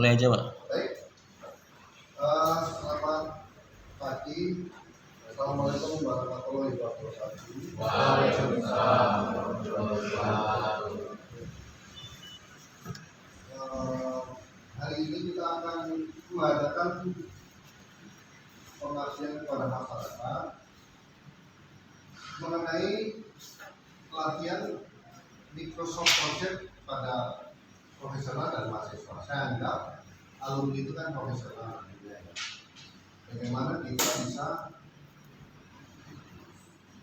Mulai aja, Pak. Baik, selamat pagi. Assalamualaikum warahmatullahi wabarakatuh. Waalaikumsalam warahmatullahi wabarakatuh. Hari ini kita akan mengadakan pengajian kepada masyarakat mengenai pelatihan Microsoft Project pada profesional dan mahasiswa. Saya anggap alumni itu kan profesional. Bagaimana kita bisa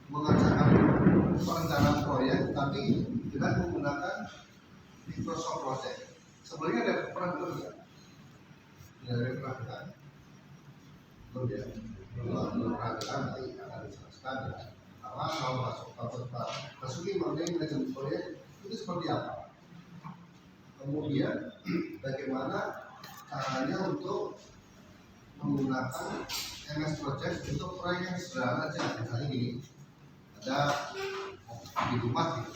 mengerjakan perencanaan proyek tapi dengan menggunakan Microsoft Project. Sebenarnya ada pernah ya? Tidak pernah kan? Belum ya? Belum pernah kan? Nanti akan dijelaskan ya. Karena kalau masuk Masuki mengenai manajemen proyek itu seperti apa? Kemudian bagaimana caranya untuk menggunakan MS Project untuk proyek yang sederhana aja. Misalnya gini, ada bikin rumah gitu.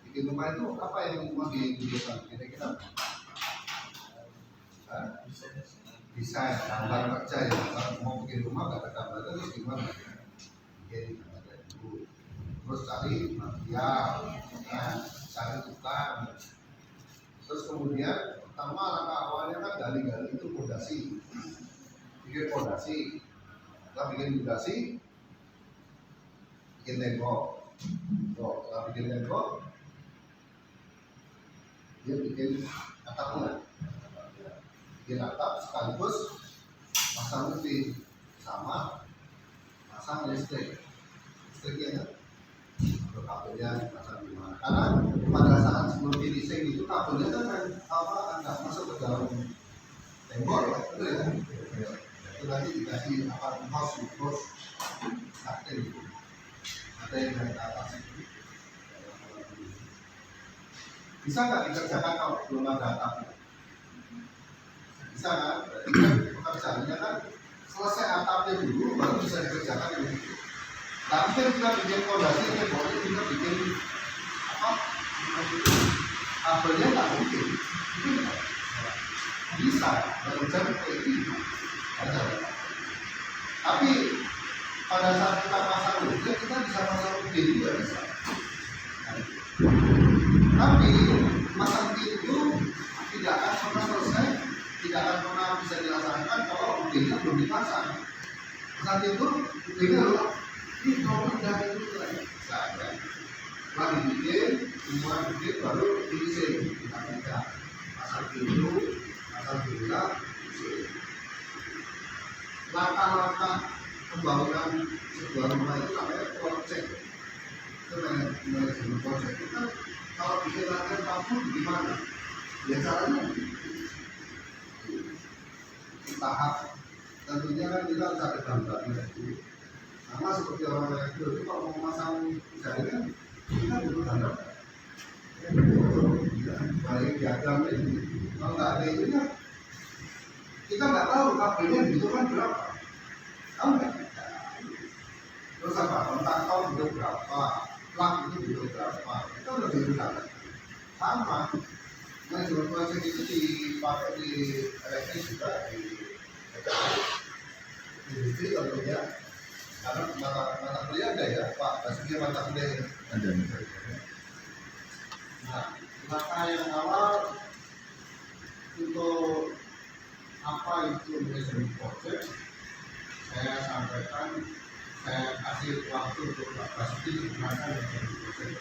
Bikin rumah itu apa yang mau dibutuhkan? Kira-kira bisa ya, gambar kerja ya. Kalau mau bikin rumah nggak ada gambar terus gimana? Bikin gambar dulu. Terus cari material, cari tukang. Terus kemudian pertama langkah awalnya kan gali-gali itu fondasi, bikin fondasi. Kita bikin fondasi, bikin tembok. Setelah bikin tembok, dia bikin atapnya, bikin atap sekaligus pasang mesin sama pasang listriknya. Kabelnya dipasang di mana? Karena pada saat sebelum finishing itu kabelnya kan nggak masuk ke dalam tembok ya, betul ya? Itu nanti dikasih house cutting itu. Ada yang dari atas itu. Bisa nggak dikerjakan kalau belum ada atapnya? Bisa kan? Berarti kan pekerjaannya kan selesai atapnya dulu baru bisa dikerjakan yang itu. Tapi kita bikin fondasi, temboknya kita bikin apa? Kabelnya nggak mungkin, itu bisa bekerja seperti itu. Tapi pada saat kita pasang listrik kita bisa pasang pin juga bisa. Tapi pasang pin itu tidak akan pernah selesai, tidak akan pernah bisa dilaksanakan kalau pinnya belum dipasang. Saat itu pinnya loh. Ini kalau udah itu lagi, setelah dibikin, semua bikin baru diisi, kita bisa pasang pintu, pasang jendela, diisi. Langkah-langkah pembangunan sebuah rumah itu namanya project. Itu manajemen project. Itu kan kalau bikin latihan pabrik gimana? Ya caranya di tahap tentunya kan kita harus ada gambarnya dulu. Sama seperti orang yang itu kalau mau memasang jaringan kita butuh tanda balik diagram ini. Kalau nggak ada itu ya kita nggak tahu kabelnya dibutuhkan berapa, tahu nggak? Terus apa? Kontaktor butuh berapa, plug itu butuh berapa, itu udah dibutuhkan. Sama manajemen project itu dipakai di elektrik juga di industri tentunya. Karena mata kuliah ada ya Pak, maksudnya mata kuliah ada. Nah, langkah yang awal untuk apa itu manajemen project, saya sampaikan, saya kasih waktu untuk Pak Basuki menjelaskan manajemen project.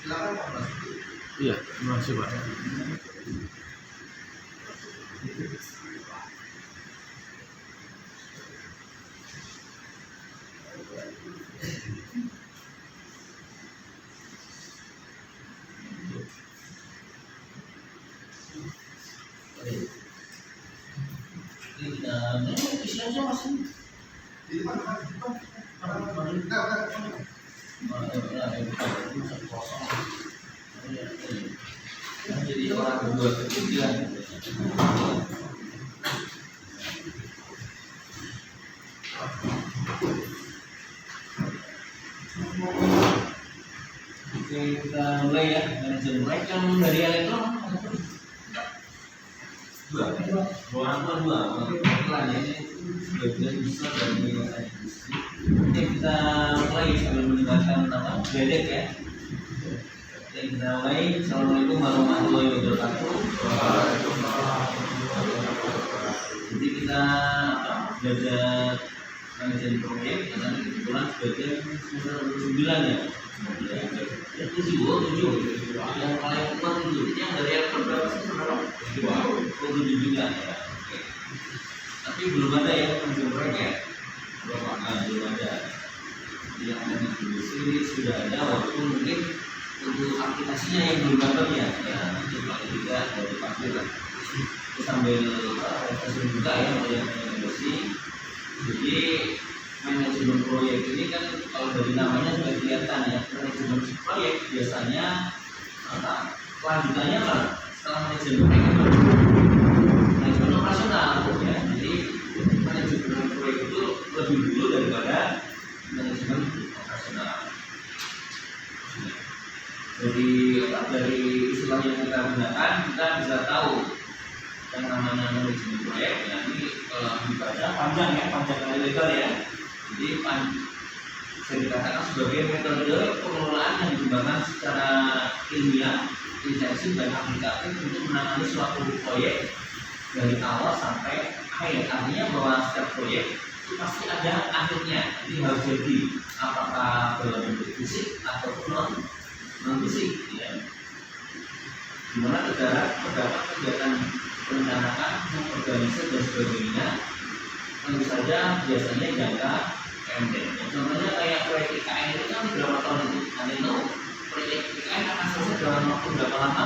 Silakan Pak Basuki. Iya, terima kasih Pak. Isinya masih Di mana? jadi orang berdua ketiga. Oke, kita mulai ya. Manajemen proyek yang dari elektron. Dua orang tua dua. Kebetulan ya, ini sebagian besar dari industri. Oke, kita mulai sambil mendengarkan apa? Dedek ya. Oke, kita mulai. Assalamualaikum warahmatullahi wabarakatuh. Jadi kita belajar manajemen proyek, karena kebetulan sebagian semester 9 ya. Yang 7 yang paling kuat 7 yang dari yang berapa sih berapa? 7 juga ya. Oke. Tapi belum ada ya manajemen proyek ya. Belum ada. Yang industri sudah ada, walaupun mungkin untuk aplikasinya yang belum ada ya. Ya nanti paling tidak dari pabrik lah. Itu sambil refreshing juga ya yang industri. Jadi manajemen proyek ini kan kalau dari namanya sudah kelihatan ya, manajemen proyek biasanya kelanjutannya apa? Setelah manajemen proyek manajemen operasional ya. Jadi manajemen proyek itu lebih dulu daripada manajemen operasional. Dari istilah yang kita gunakan kita bisa tahu yang namanya manajemen proyek ya, ini dibaca panjang ya, panjang kali lebar ya. Jadi bisa dikatakan sebagai metode pengelolaan yang dikembangkan secara ilmiah, intensif dan aplikatif untuk menangani suatu proyek dari awal sampai akhir. Artinya bahwa setiap proyek itu pasti ada akhirnya. Jadi harus jadi apakah dalam bentuk fisik ataupun non fisik ya. Dimana terdapat kegiatan perencanaan, organisasi dan sebagainya. Tentu saja biasanya jangka pendek. Contohnya kayak proyek IKN itu kan berapa tahun itu? Anda tahu proyek IKN akan selesai dalam waktu berapa lama?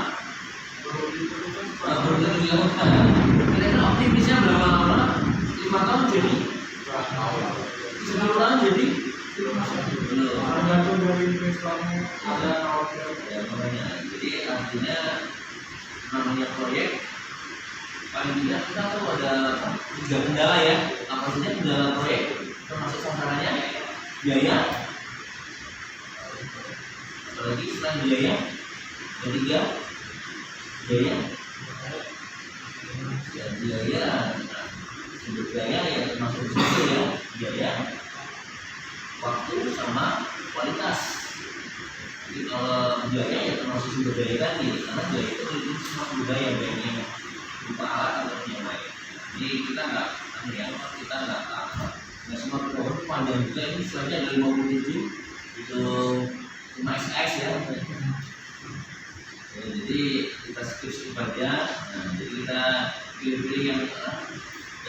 Kira-kira optimisnya berapa lama? 5 tahun jadi? 10 tahun jadi? Tergantung dari investornya. Ya, makanya. Jadi artinya namanya proyek paling tidak kita tahu ada 3 kendala ya. Apa saja kendala proyek? Termasuk sasarannya biaya. Apalagi selain biaya, ketiga biaya. Ya, biaya. Sumber biaya ya termasuk sumber ya biaya, waktu sama kualitas. Jadi kalau biaya ya termasuk sumber daya tadi, karena biaya itu meliputi semua sumber daya, baiknya berupa alat atau yang lain. Jadi kita nggak semua program panjang juga, ini istilahnya ada 57 itu cuma SKS ya. Jadi kita skip aja. Nah, jadi kita pilih-pilih yang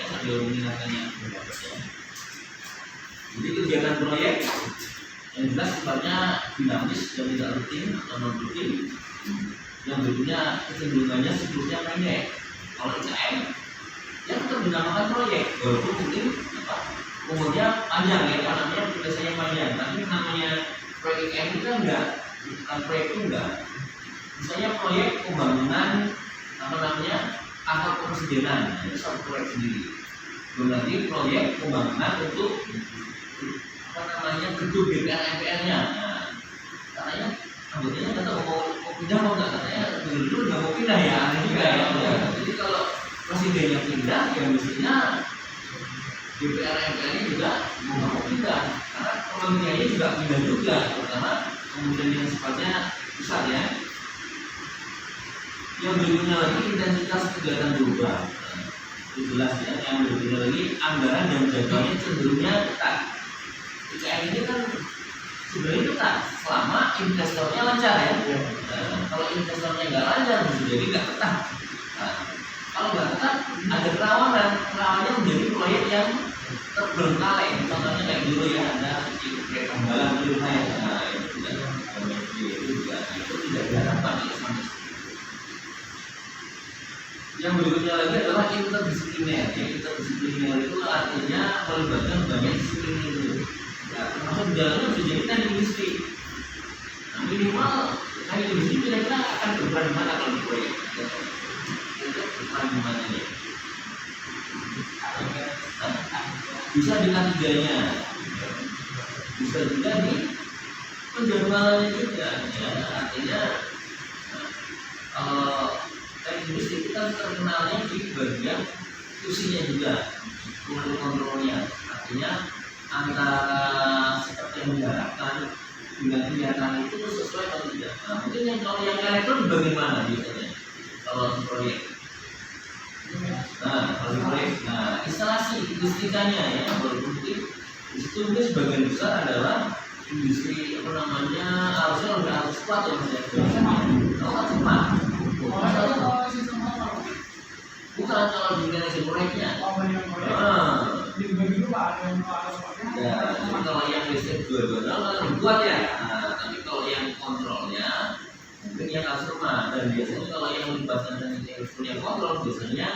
sambil mengingatkannya. Jadi kegiatan proyek yang jelas sifatnya dinamis dan tidak rutin atau non rutin. Yang berikutnya kecenderungannya siklusnya pendek. Kalau IKN yang tetap dinamakan proyek, walaupun mungkin umurnya panjang ya, namanya biasanya panjang. Tapi namanya proyek IKN itu kan enggak, bukan proyek itu enggak. Misalnya proyek pembangunan atau kepresidenan, itu satu proyek sendiri. Belum lagi proyek pembangunan untuk gedung DPR MPR-nya. Nah, katanya anggotanya nggak tahu mau pindah mau nggak, katanya dulu nggak mau pindah ya, aneh juga ya. Jadi kalau presidennya pindah, ya mestinya DPR MPR-nya juga mau pindah, karena kementeriannya juga pindah juga, karena kemudian yang sifatnya pusat ya. Yang berikutnya lagi intensitas kegiatan berubah. Itu jelas ya. Yang berikutnya lagi anggaran dan jadwalnya cenderungnya ketat. IKN ini kan sebenarnya ketat selama investornya lancar ya. Kalau investornya nggak lancar, bisa jadi nggak ketat. Nah, kalau nggak ketat, ada kerawanan menjadi proyek yang terbengkalai. Contohnya kayak dulu ya, ada proyek Tambalan di rumah ya. Nah, itu tidak diharapkan ya sampai. Yang berikutnya lagi adalah interdisipliner. Yang interdisipliner itu artinya melibatkan banyak disiplin itu. Ya, termasuk di dalamnya bisa jadi teknik industri. Nah, minimal teknik industri kira-kira akan berperan di mana kalau di proyek? Berperan di mana ya? Bisa di K3-nya, bisa juga di penjadwalannya juga. Ya, artinya kalau teknik industri kita terkenalnya di bagian fungsinya juga, untuk kontrolnya. Artinya antara seperti yang diharapkan dengan kenyataan itu sesuai atau tidak. Nah, mungkin yang kalau yang elektron bagaimana biasanya kalau di proyek? Nah, kalau di proyek, nah instalasi listrikanya ya, walaupun mungkin di situ mungkin sebagian besar adalah industri apa namanya harusnya udah harus kuat ya mas ya. Kalau kan cuma bukan kalau di manajemen proyeknya. Ya, jadi kalau yang listrik dua-duanya lebih kuat ya. Nah, tapi kalau yang kontrolnya mungkin yang asrama, dan biasanya kalau yang melibatkan yang punya kontrol biasanya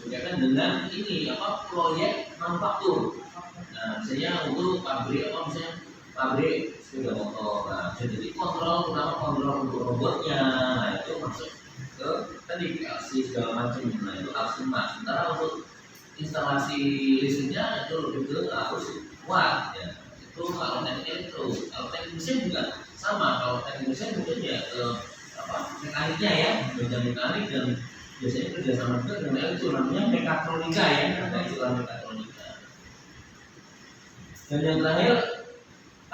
berkaitan dengan ini apa proyek manufaktur. Nah, misalnya untuk pabrik apa misalnya pabrik sepeda motor. Nah, jadi kontrol terutama kontrol untuk robotnya. Nah, itu masuk ke tadi PLC segala macam. Nah, itu asrama. Sementara untuk instalasi listriknya itu lebih ke harus kuat ya. Itu kalau teknik itu, kalau teknik mesin juga sama. Kalau teknik mesin mungkin ya ke apa mekaniknya ya, bidang mekanik, dan biasanya kerjasama juga dengan itu namanya mekatronika ya, ada istilah mekatronika. Dan yang terakhir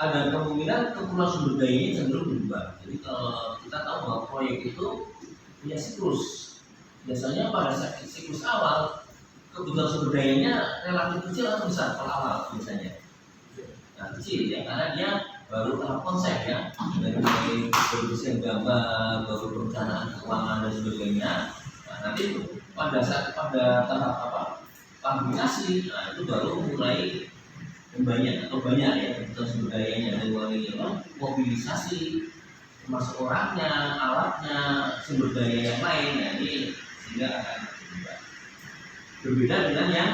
ada kemungkinan keperluan sumber dayanya cenderung berubah. Jadi kalau kita tahu bahwa proyek itu punya siklus, biasanya pada siklus awal kebutuhan sumber dayanya relatif kecil atau besar kalau awal biasanya. Nah, kecil ya, karena dia baru tahap konsep ya, dari mulai desain gambar, baru perencanaan keuangan dan sebagainya. Nah, nanti pada tahap apa fabrikasi, nah itu baru mulai banyak ya kebutuhan sumber dayanya, dari mulai mobilisasi, termasuk orangnya, alatnya, sumber daya yang lain. Nah ini sehingga akan berbeda dengan yang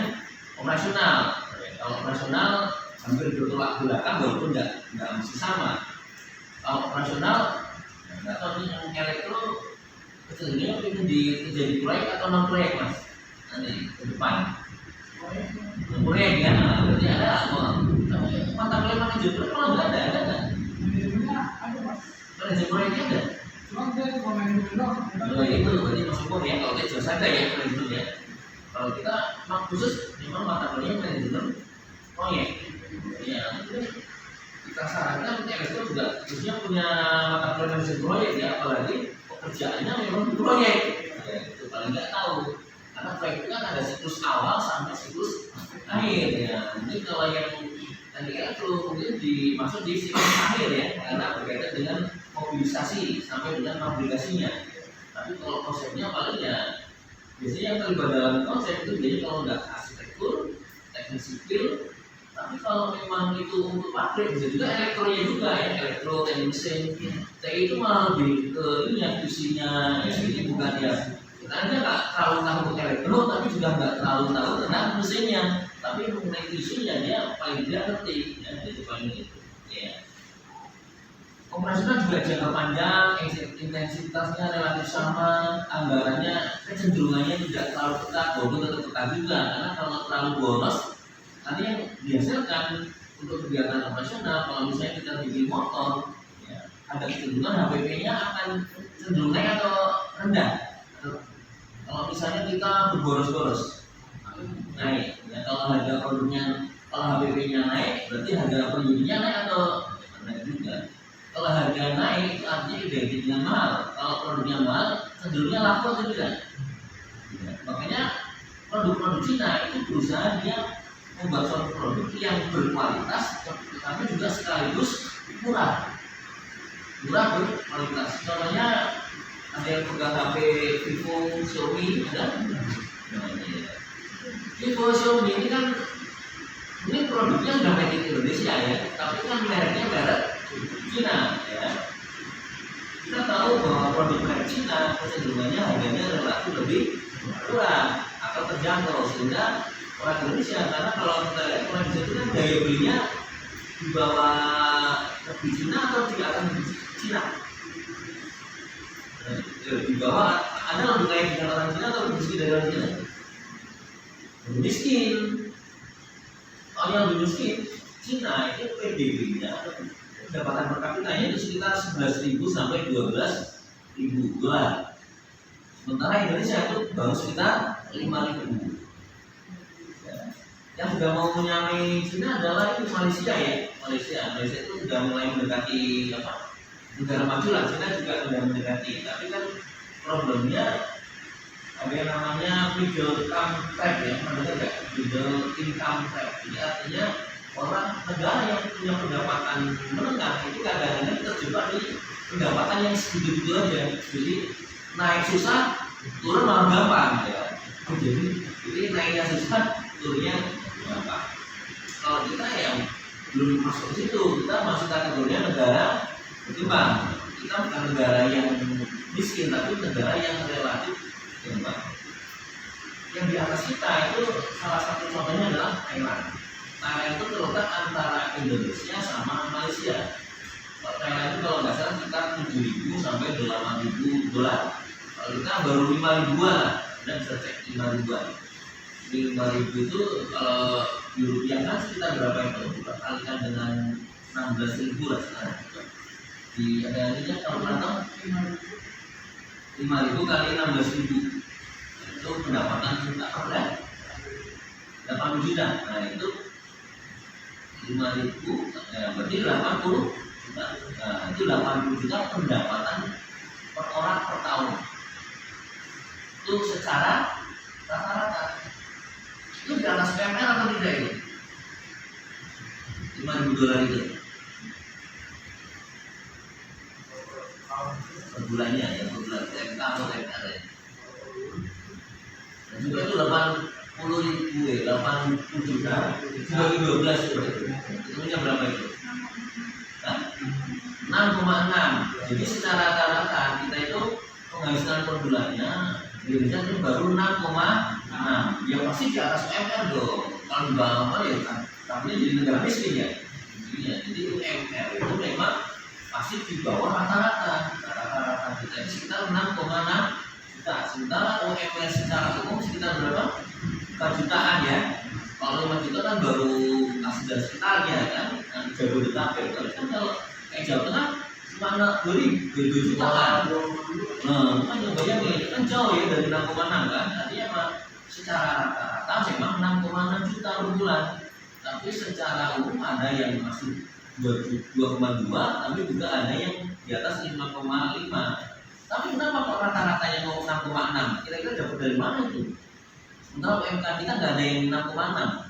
operasional. Kalau operasional hampir bertolak belakang walaupun nggak mesti sama. Kalau operasional nggak tahu nih yang elektro kecenderungan itu terjadi proyek atau non proyek mas nanti ke depan. Proyek ya, berarti ada mata kuliah manajemen kalau nggak ada nggak? Manajemen proyeknya ada. Oh, itu berarti masuk ya kalau kita jelas ada ya manajemen ya. Kalau kita khusus memang mata kuliah manajemen proyek. Ya, kita sarankan elektro juga khususnya punya mata kuliah manajemen proyek ya, apalagi pekerjaannya memang di proyek. Ya, itu paling nggak tahu. Karena proyek itu kan ada siklus awal sampai siklus akhir ya. Ini kalau yang tadi elektro mungkin dimaksud di siklus akhir ya, karena berkaitan dengan mobilisasi sampai dengan aplikasinya. Tapi kalau konsepnya paling ya biasanya yang terlibat dalam konsep itu jadi kalau nggak arsitektur, teknik sipil. Tapi kalau memang itu untuk pabrik bisa juga elektronya juga ya, elektro, teknik mesin. TI itu malah lebih ke ini ya, fungsinya ini bukan ya. Kita nggak terlalu tahu elektro, tapi juga nggak terlalu tahu tentang mesinnya. Tapi mengenai fungsinya dia paling tidak ngerti ya, jadi paling itu. Ya. Operasional juga jangka panjang, intensitasnya relatif sama, anggarannya kecenderungannya tidak terlalu ketat, walaupun tetap ketat juga. Karena kalau terlalu boros, nanti yang dihasilkan untuk kegiatan operasional, kalau misalnya kita bikin motor, ya, ada kecenderungan HPP-nya akan cenderung naik atau rendah. Kalau misalnya kita berboros-boros, naik. Ya, kalau harga produknya, kalau HPP-nya naik, berarti harga produksinya naik atau naik juga. Kalau harga naik itu artinya identik dengan mahal. Kalau produknya mahal, cenderungnya laku atau tidak. Ya, makanya produk-produk Cina itu berusaha dia membuat suatu produk yang berkualitas, tapi juga sekaligus murah berkualitas. Contohnya ada yang pegang HP Vivo, Xiaomi, ada. Vivo, Xiaomi ini kan ini produknya sudah made in Indonesia ya, tapi kan mereknya merek Cina ya. Kita tahu bahwa produk merek Cina kecenderungannya harganya relatif lebih murah atau terjangkau, sehingga orang Indonesia, karena kalau kita lihat orang Indonesia itu kan daya belinya di bawah lebih Cina atau tidak akan lebih Cina. Di bawah, Anda lebih kaya dengan orang Cina atau lebih miskin dari orang Cina? Lebih miskin. Kalau yang lebih miskin, Cina itu PDB-nya pendapatan per kapitanya itu sekitar 11.000 sampai 12.000 dolar. Sementara Indonesia itu baru sekitar 5.000. Ya. Yang sudah mau menyamai Cina adalah itu Malaysia ya. Malaysia itu sudah mulai mendekati apa? Negara maju lah. Cina juga sudah mendekati. Tapi kan problemnya ada yang namanya middle income trap ya. Maksudnya enggak middle income trap. Jadi artinya orang negara yang punya pendapatan menengah itu kadang-kadang terjebak di pendapatan yang segitu-gitu aja. Jadi naik susah, turun malah gampang ya. Jadi naiknya susah, turunnya gampang. Kalau kita yang belum masuk ke situ, kita masuk kategorinya negara berkembang. Kita bukan negara yang miskin, tapi negara yang relatif berkembang. Yang di atas kita itu salah satu contohnya adalah Thailand. Thailand itu terletak antara Indonesia sama Malaysia. Thailand itu kalau nggak salah sekitar 7.000 sampai 8.000 dolar. Kalau kita baru 5.000-an lah, dan bisa cek 5.000-an. 5.000 itu kalau di rupiah kan sekitar berapa itu? Kita kalikan dengan 16.000 lah sekarang. Di ada ininya kalau tahu 5.000 kali 16.000 itu pendapatan kita berapa? 80 juta. Nah itu 5.000 berarti 80 juta. Nah itu 80 juta pendapatan per orang per tahun. Itu secara rata-rata. Itu di atas PML atau tidak itu? 5.000 dolar itu per bulannya ya, per bulan TMK atau TMR ya. Dan juga itu 80.000 80 juta dibagi 12 itu punya berapa itu? Nah, 6,6. Jadi secara rata-rata kita itu penghasilan per bulannya di Indonesia itu baru 6,6. Ya pasti di atas UMR dong. Kalau di bawah ya tapi jadi negara miskin ya. Jadi UMR itu memang pasti di bawah rata-rata. Rata-rata kita itu sekitar 6,6 juta. Sementara UMR secara umum sekitar berapa? 4 jutaan ya. Kalau 5 juta kan baru kasih dan sekitarnya kan. Jabodetabek kan kalau Jawa Tengah cuma 2 jutaan. Nah, kan yang bayangin kan jauh ya dari 6,6 kan. Artinya apa? Secara rata-rata memang 6,6 juta per bulan. Tapi secara umum ada yang masih 2,2, tapi juga ada yang di atas 5,5. Tapi kenapa kok rata-ratanya mau 6,6? Kira-kira dapat dari mana itu? Sementara UMK kita nggak ada yang 6,6.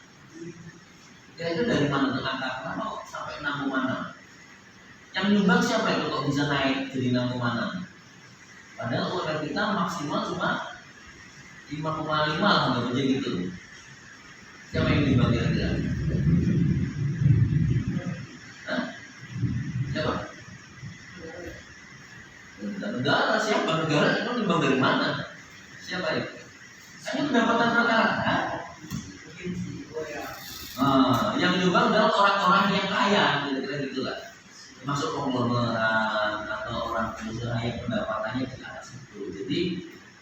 Kira-kira dari mana tuh angka? Kenapa kok sampai 6,6? Yang nyumbang siapa itu kok bisa naik jadi 6,6? Padahal UMR kita maksimal cuma 5,5 lah, nggak aja gitu. Siapa yang nyumbang kira-kira? Hah? Siapa? Negara. Siapa negara? Itu nyumbang dari mana? Siapa itu? Hanya pendapatan rata-rata. Yang nyumbang adalah orang-orang yang kaya, kira-kira gitulah. Masuk konglomerat atau orang pengusaha yang pendapatannya di atas itu. Jadi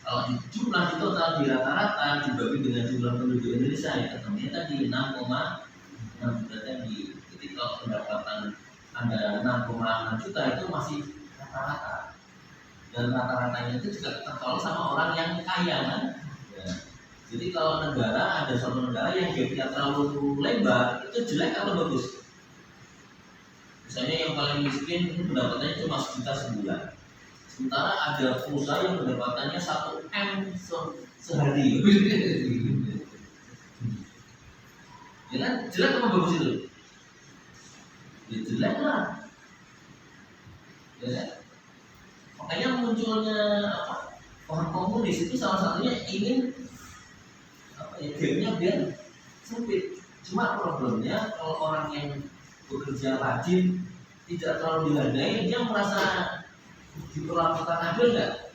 kalau di jumlah itu total di rata-rata dibagi dengan jumlah penduduk Indonesia ya ketemunya tadi 6,6 juta tadi. Jadi kalau pendapatan ada 6,6 juta itu masih rata-rata. Dan rata-ratanya itu juga tertolong sama orang yang kaya kan. Ya. Jadi kalau negara ada suatu negara yang gapnya terlalu lebar itu jelek atau bagus? Misalnya yang paling miskin itu pendapatannya cuma 1 juta sebulan. Sementara ada perusahaan yang pendapatannya 1 M sehari. Ya kan jelek apa bagus itu? Ya jelek lah. Ya kan? Makanya munculnya orang komunis itu salah satunya ingin gapnya biar sempit. Cuma problemnya kalau orang yang bekerja rajin tidak terlalu dihargai, dia merasa diperlakukan adil nggak?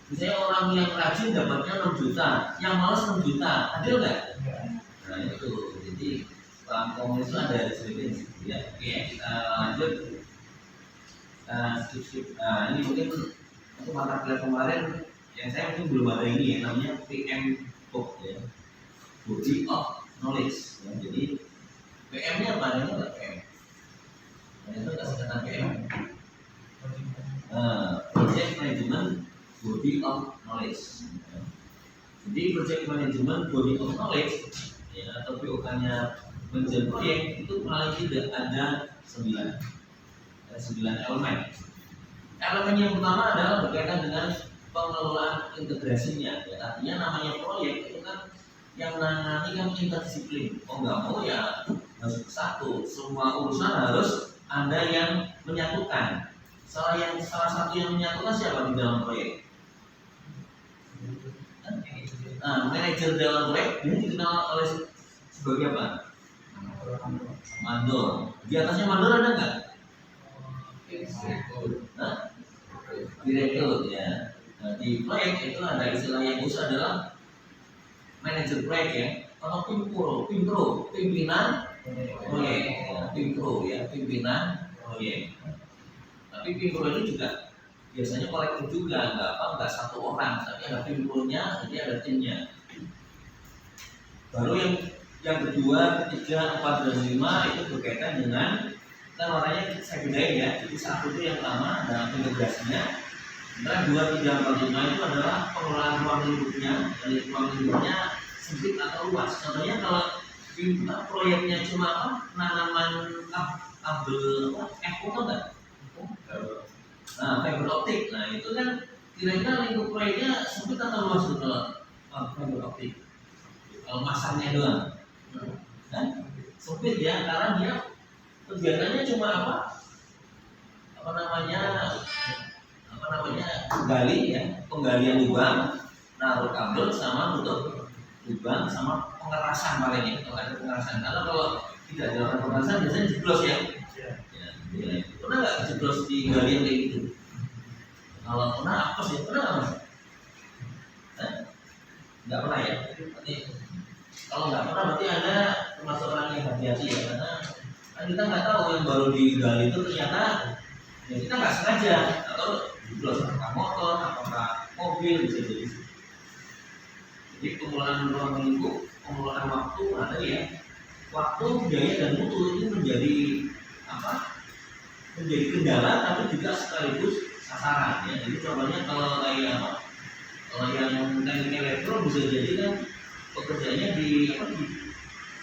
Misalnya orang yang rajin dapatnya 6 juta, yang malas 6 juta, adil nggak? Nah itu, jadi orang komunis itu ada sebenarnya ya. Oke, kita lanjut. Skip. Nah ini mungkin untuk mata kuliah kemarin yang saya mungkin belum ada ini ya, namanya PM Book ya, Body of Knowledge. Ya. Jadi PM-nya apa? Ini enggak PM. Itu kasih kata PM. Project Management body of knowledge. Jadi project management body of knowledge ya, atau POK-nya manajemen proyek itu paling tidak ada 9 elemen. Elemen yang pertama adalah berkaitan dengan pengelolaan integrasinya. Ya, artinya namanya proyek itu kan yang nangani kan interdisiplin. Oh nggak mau ya harus satu, semua urusan harus ada yang menyatukan. Salah satu yang menyatukan siapa di dalam proyek? Nah, manajer dalam proyek ini dikenal oleh sebagai apa? Mandor. Di atasnya mandor ada nggak? Direktur ya. Nah, di proyek itu ada istilah yang khusus adalah manajer proyek ya, atau pimpro, pimpinan proyek, ya, pimpro ya, pimpinan proyek. Tapi pimpro ini juga biasanya kolektif juga, nggak satu orang, tapi ada pimpronya, jadi ada timnya. Baru yang kedua, ketiga, 4, dan 5 itu berkaitan dengan kan warnanya saya bedain ya. Jadi 1 itu yang pertama adalah integrasinya. Sementara 2, 3, 4, 5 itu adalah pengelolaan ruang lingkupnya. Dari ruang lingkupnya sempit atau luas. Contohnya kalau proyeknya cuma penanaman kabel FO kan enggak? Nah, fiber optik. Nah, itu kan kira-kira lingkup proyeknya sempit atau luas tuh kalau fiber optik? Kalau masangnya doang. Kan? Sempit ya, karena dia kegiatannya cuma gali ya, penggalian lubang, naruh kabel sama tutup lubang sama pengerasan palingnya. Kalau ada pengerasan, karena kalau tidak dilakukan pengerasan biasanya jeblos ya. Ya, pernah nggak jeblos di galian kayak gitu? Kalau pernah apa sih? Pernah nggak mas? Nggak pernah ya. Berarti kalau nggak pernah berarti ada termasuk orang yang hati-hati ya, karena kan kita nggak tahu yang baru digali itu ternyata ya kita nggak sengaja atau jeblos apakah motor, apakah mobil bisa jadi. Jadi pengelolaan ruang lingkup, pengelolaan waktu ada ya. Waktu, biaya dan mutu ini menjadi menjadi kendala tapi juga sekaligus sasaran ya. Jadi contohnya kalau kayak kalau yang teknik elektro bisa jadi kan pekerjaannya di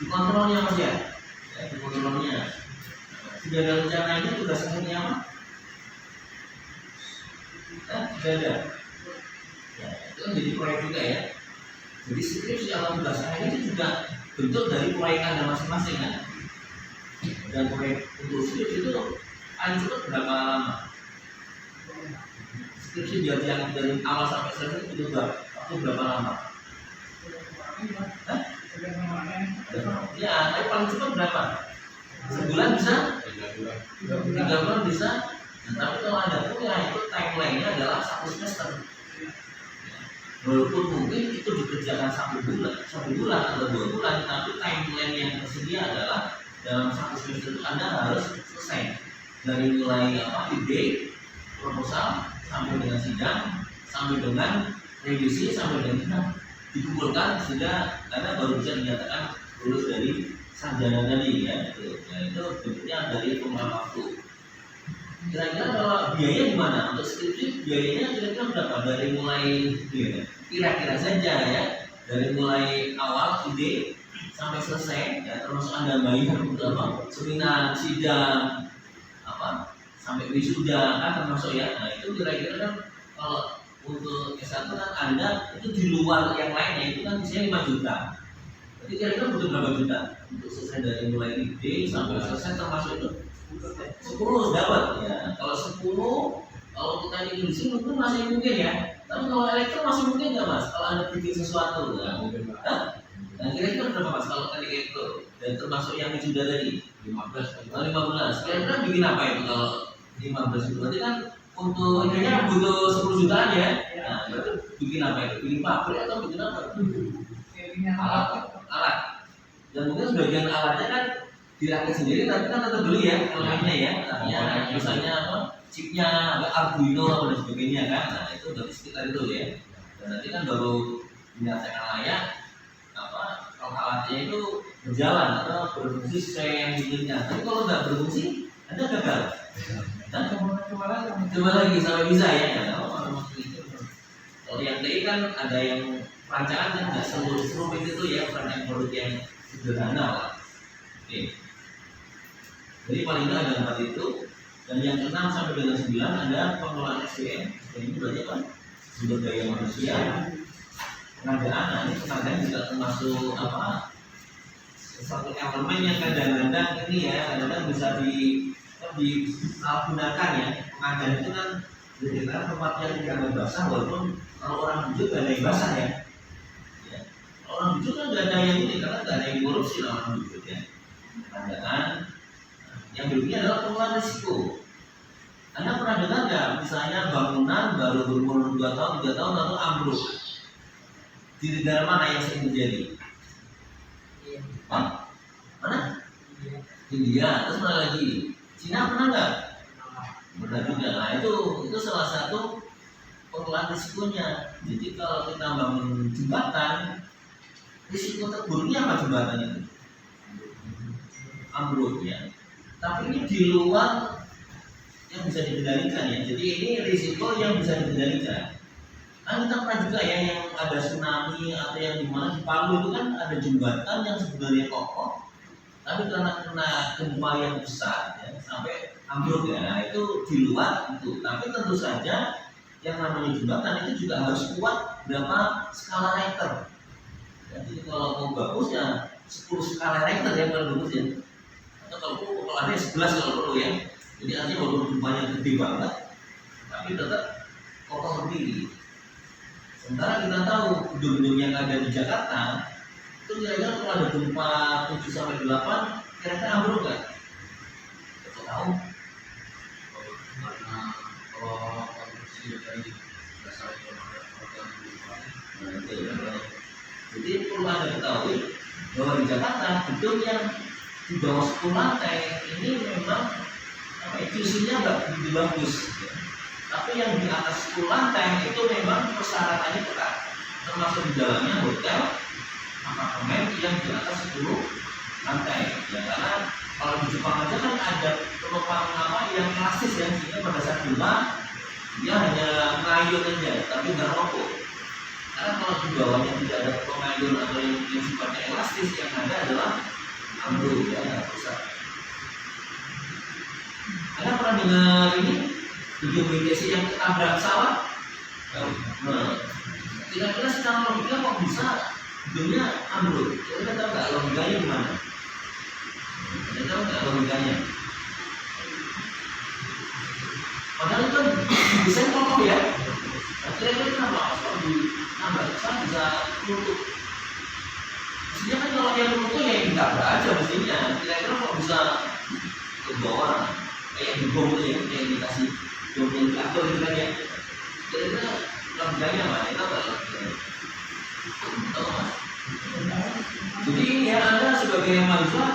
kontrolnya mas ya, di kontrolnya. Sudah ada rencananya tugas akhirnya apa? Tidak ada. Ya, itu kan jadi proyek juga ya. Jadi skripsi atau tugas akhir itu juga bentuk dari proyek Anda masing-masing kan. Dan proyek untuk skripsi itu paling cepat berapa lama? Skripsi yang dari awal sampai selesai itu waktu berapa lama? Ya, tapi paling cepat berapa? Sebulan bisa? 3 bulan bisa? Nah, tapi kalau Anda punya itu timeline-nya adalah 1 semester. Walaupun mungkin itu dikerjakan 1 bulan atau 2 bulan, tapi timeline yang tersedia adalah dalam 1 semester itu Anda harus selesai dari mulai ide, proposal sampai dengan sidang, sampai dengan revisi, sampai dengan dikumpulkan sehingga Anda baru bisa dinyatakan lulus dari sarjana tadi ya. Itu bentuknya dari pengelolaan waktu. Kira-kira kalau biaya gimana? Untuk skripsi biayanya kira-kira berapa? Dari mulai kira-kira saja ya, dari mulai awal ide sampai selesai ya, termasuk Anda bayar untuk seminar, sidang, sampai wisuda kan termasuk ya. Nah itu kira-kira kan kalau untuk S1 kan Anda itu di luar yang lainnya itu kan biasanya 5 juta. Jadi kira-kira butuh berapa juta untuk selesai dari mulai ide sampai selesai termasuk itu? 10 dapat ya. Kalau 10, kalau kita ingin di sini mungkin masih mungkin ya. Tapi kalau elektro masih mungkin nggak mas? Kalau Anda bikin sesuatu, nah kira-kira berapa mas kalau tadi elektro dan termasuk yang wisuda tadi? 15. Kira-kira bikin apa itu kalau 15 itu? Berarti kan untuk ininya butuh 10 jutaan ya. Nah, berarti bikin apa itu? Bikin pabrik atau bikin apa? Alat. Dan mungkin sebagian alatnya kan dirakit sendiri, tapi kan tetap beli ya elemennya ya. Artinya misalnya chipnya, Arduino atau dan sebagainya kan. Nah itu berarti sekitar itu ya. Dan nanti kan baru dinyatakan layak kalau alatnya itu berjalan atau berfungsi sesuai yang diinginkan. Tapi kalau nggak berfungsi, Anda gagal. Coba lagi sampai bisa ya. Kalau yang TI kan ada yang perancangan kan nggak seluruh rumit itu ya, perancangan produk yang sederhana lah. Oke. Jadi paling nggak ada 4 itu. Dan yang ke-6 sampai dengan 9 ada pengelolaan SDM. SDM itu berarti apa? Sumber daya manusia, pengadaan. Nah, ini pengadaan juga termasuk apa? Satu elemen yang kadang-kadang ini ya, kadang-kadang bisa disalahgunakan ya. Pengadaan itu kan jadi tempat yang tidak ada basah, walaupun kalau orang bujuk gak ada yang basah ya. Ya. Kalau orang bujuk kan gak ada yang ini, karena gak ada yang korupsi lah orang bujuk ya. Pengadaan. Yang berikutnya adalah pengelolaan risiko. Anda pernah dengar nggak, misalnya bangunan baru berumur 2 tahun, 3 tahun lalu ambruk? Di negara mana yang sering terjadi? Hah? Mana? India. Terus mana lagi? Cina pernah nggak? Pernah juga. Nah itu salah satu pengelolaan risikonya. Jadi kalau kita bangun jembatan, risiko terburuknya apa jembatan itu? Ambruk ya. Tapi ini di luar yang bisa dikendalikan ya. Jadi ini risiko yang bisa dikendalikan. Kan kita pernah juga ya yang ada tsunami atau yang di mana di Palu itu kan ada jembatan yang sebenarnya kokoh, tapi karena kena gempa yang besar ya, sampai ambruk ya. Nah, itu di luar itu. Tapi tentu saja yang namanya jembatan itu juga harus kuat berapa skala Richter. Jadi kalau mau bagus ya 10 skala Richter ya kalau bagus ya. Atau kalau ada 11 kalau perlu ya. Jadi artinya walaupun gempanya gede banget, tapi tetap kokoh berdiri. Sementara kita tahu gedung-gedung yang ada di Jakarta itu kira-kira kalau ada gempa 7 sampai 8 kira-kira ambruk nggak? Kita tahu. Karena kalau kondisi dari dasar jadi perlu Anda ketahui bahwa di Jakarta gedung yang di bawah 10 lantai ini memang institusinya lebih bagus. Tapi yang di atas 10 lantai itu memang persyaratannya ketat, termasuk di dalamnya hotel, apartemen yang di atas 10 lantai. Ya, karena kalau di Jepang aja kan ada penumpang yang klasis ya, sehingga pada saat gempa dia hanya ngayun aja, tapi nggak rokok. Karena kalau di bawahnya tidak ada pengayun atau yang sifatnya elastis, yang ada adalah ambruk ya, rusak. Anda pernah dengar ini? Video mediasi yang ketabrak pesawat. Nah, kira-kira secara logika kok bisa gedungnya ambruk? Kita tahu nggak logikanya gimana? Kita tahu nggak logikanya? Padahal itu kan desain kokoh ya. Nah, kira-kira kenapa kalau ditabrak pesawat bisa runtuh? Mestinya kan kalau yang runtuh ya yang ditabrak aja mestinya. Kira-kira kok bisa ke bawah? Kayak di bom ya, yang dikasih yang diatur gitu kan ya. Kira-kira logikanya apa? Kita nggak logikanya. Tahu mas? Jadi ya Anda sebagai mahasiswa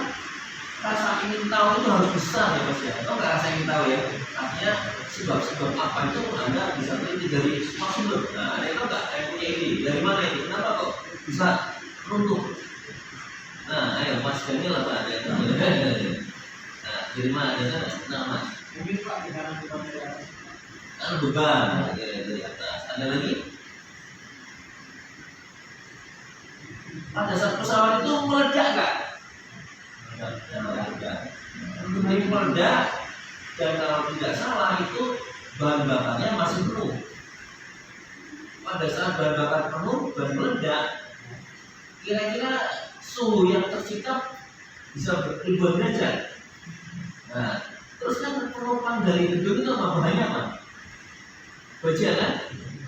rasa ingin tahu itu harus besar ya mas ya. Tahu nggak rasa ingin tahu ya? Artinya sebab-sebab apa itu Anda bisa teliti dari semua sumber. Nah, Anda tahu nggak? Saya punya ini. Dari mana itu? Kenapa kok bisa runtuh? Nah, ayo mas Daniel apa ada yang tahu? Nah, dari mana ada? Nah mas. mungkin Pak di dalam kita dari atas. Kan beban dari atas. Ada lagi? Pada saat pesawat itu meledak nggak? Meledak. Ini meledak dan kalau tidak salah itu bahan bakarnya masih penuh. Pada saat bahan bakar penuh dan meledak, kira-kira suhu yang tercipta bisa ribuan derajat. Nah, terus kan penumpang dari gedung itu apa bahannya apa? Baja kan?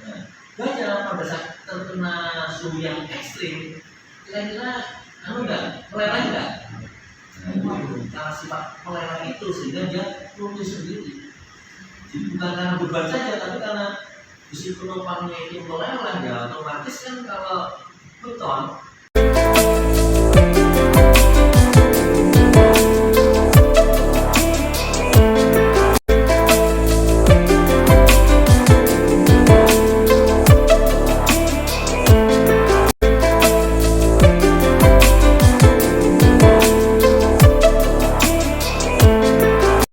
Nah, baja pada saat terkena suhu yang ekstrim, kira-kira meleleh nggak? Karena sifat meleleh itu sehingga dia runtuh sendiri. Jadi bukan karena beban saja, tapi karena isi penumpangnya itu meleleh ya otomatis kan kalau beton